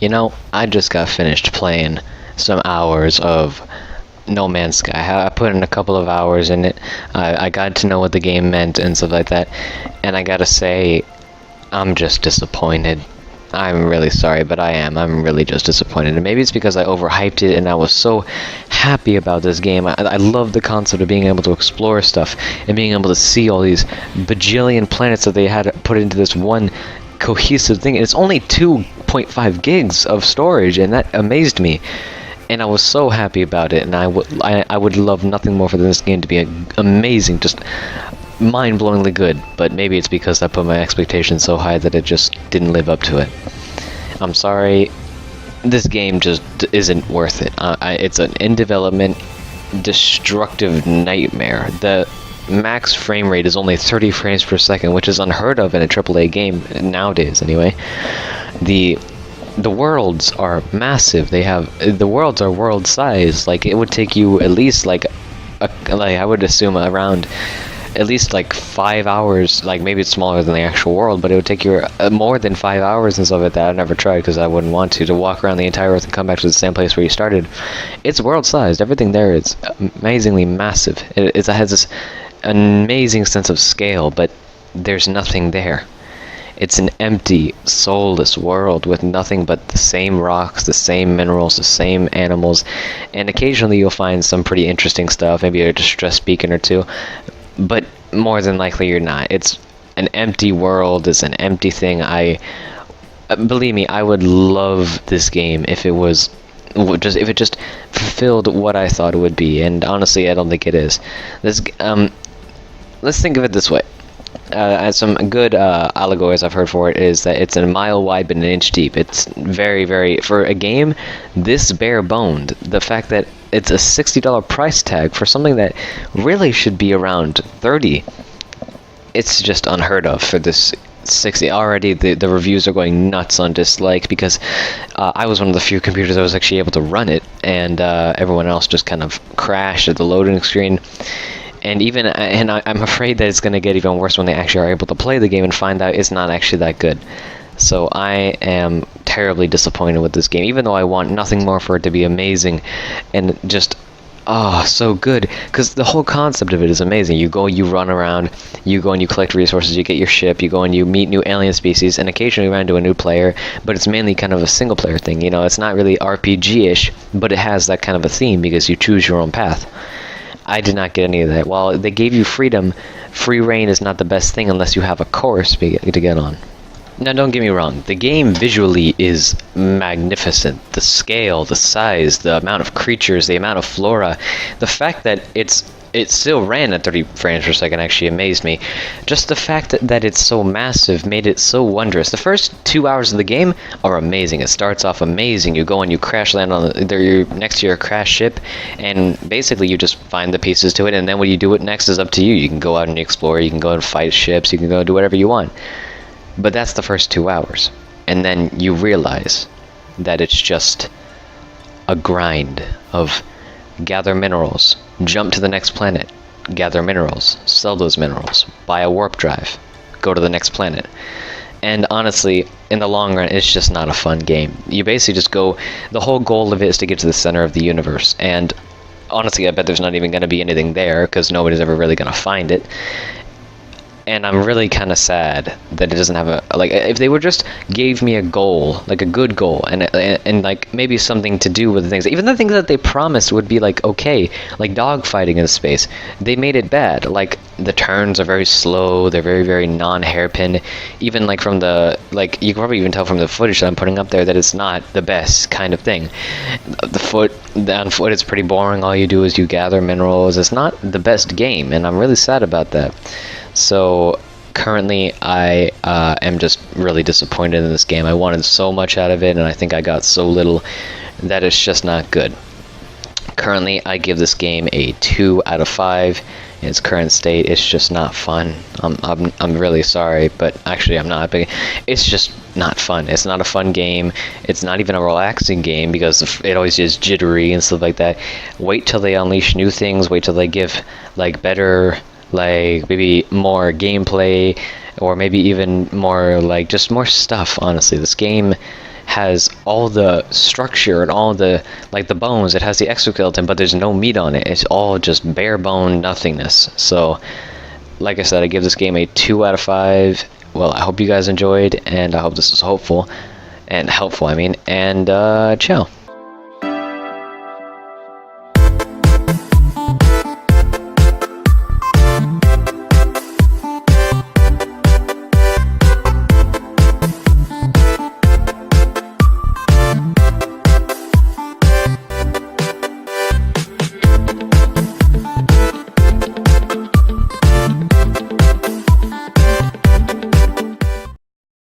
You know, I just got finished playing some hours of No Man's Sky. I put in a couple of hours in it. I got to know what the game meant and stuff like that. And I gotta say, I'm just disappointed. I'm really sorry, but I am. I'm really just disappointed. And maybe it's because I overhyped it and I was so happy about this game. I love the concept of being able to explore stuff and being able to see all these bajillion planets that they had put into this one cohesive thing. And it's only 2.5 gigs of storage, and that amazed me. And I was so happy about it, and I would love nothing more for this game to be amazing, just mind-blowingly good. But maybe it's because I put my expectations so high that it just didn't live up to it. I'm sorry, this game just isn't worth it. It's an in-development, destructive nightmare. The max frame rate is only 30 frames per second, which is unheard of in a AAA game nowadays, anyway. The worlds are massive. The worlds are world size. Like, it would take you at least like I would assume around at least like 5 hours. Like, maybe it's smaller than the actual world, but it would take you more than 5 hours and stuff like that. I've never tried because I wouldn't want to walk around the entire Earth and come back to the same place where you started. It's world sized. Everything there is amazingly massive. It has this amazing sense of scale, but there's nothing there. It's an empty, soulless world with nothing but the same rocks, the same minerals, the same animals, and occasionally you'll find some pretty interesting stuff, maybe a distress beacon or two, but more than likely you're not. It's an empty world, it's an empty thing. Believe me, I would love this game if it just fulfilled what I thought it would be, and honestly, I don't think it is. Let's think of it this way. As some good allegories I've heard for it is that it's a mile wide but an inch deep. It's very, very, for a game this bare boned, the fact that it's a $60 price tag for something that really should be around $30, it's just unheard of for this 60. Already the reviews are going nuts on dislike because I was one of the few computers that was actually able to run it, and everyone else just kind of crashed at the loading screen. And I'm afraid that it's going to get even worse when they actually are able to play the game and find out it's not actually that good. So I am terribly disappointed with this game, even though I want nothing more for it to be amazing and just, so good. Because the whole concept of it is amazing. You go, you run around, you go and you collect resources, you get your ship, you go and you meet new alien species, and occasionally run into a new player, but it's mainly kind of a single-player thing. You know, it's not really RPG-ish, but it has that kind of a theme because you choose your own path. I did not get any of that. While they gave you freedom, free reign is not the best thing unless you have a course to get on. Now, don't get me wrong, the game visually is magnificent. The scale, the size, the amount of creatures, the amount of flora, the fact that it still ran at 30 frames per second actually amazed me. Just the fact that it's so massive made it so wondrous. The first 2 hours of the game are amazing. It starts off amazing. You go and you crash land you're next to your crash ship, and basically you just find the pieces to it, and then what you do it next is up to you. You can go out and explore, you can go and fight ships, you can go do whatever you want. But that's the first 2 hours. And then you realize that it's just a grind of gather minerals, jump to the next planet, gather minerals, sell those minerals, buy a warp drive, go to the next planet. And honestly, in the long run, it's just not a fun game. You basically just go, the whole goal of it is to get to the center of the universe, and honestly, I bet there's not even going to be anything there, because nobody's ever really going to find it. And I'm really kind of sad that it doesn't have if they would just gave me a goal, like a good goal, and like maybe something to do with the things, even the things that they promised would be like okay, like dogfighting in space, they made it bad. Like, the turns are very slow, they're very, very non-hairpin. Even like from you can probably even tell from the footage that I'm putting up there that it's not the best kind of thing. On foot it's pretty boring. All you do is you gather minerals. It's not the best game, and I'm really sad about that. So currently I am just really disappointed in this game. I wanted so much out of it, and I think I got so little that it's just not good. Currently I give this game a 2 out of 5. In its current state, it's just not fun. I'm really sorry, but actually I'm not. But it's just not fun. It's not a fun game. It's not even a relaxing game because it always is jittery and stuff like that. Wait till they unleash new things. Wait till they give like better, like maybe more gameplay, or maybe even more like just more stuff. Honestly, this game has all the structure and all the, like, the bones. It has the exoskeleton, but there's no meat on it. It's all just bare bone nothingness. So, like I said, I give this game a 2 out of 5. Well, I hope you guys enjoyed, and I hope this was hopeful and helpful. I mean, and ciao.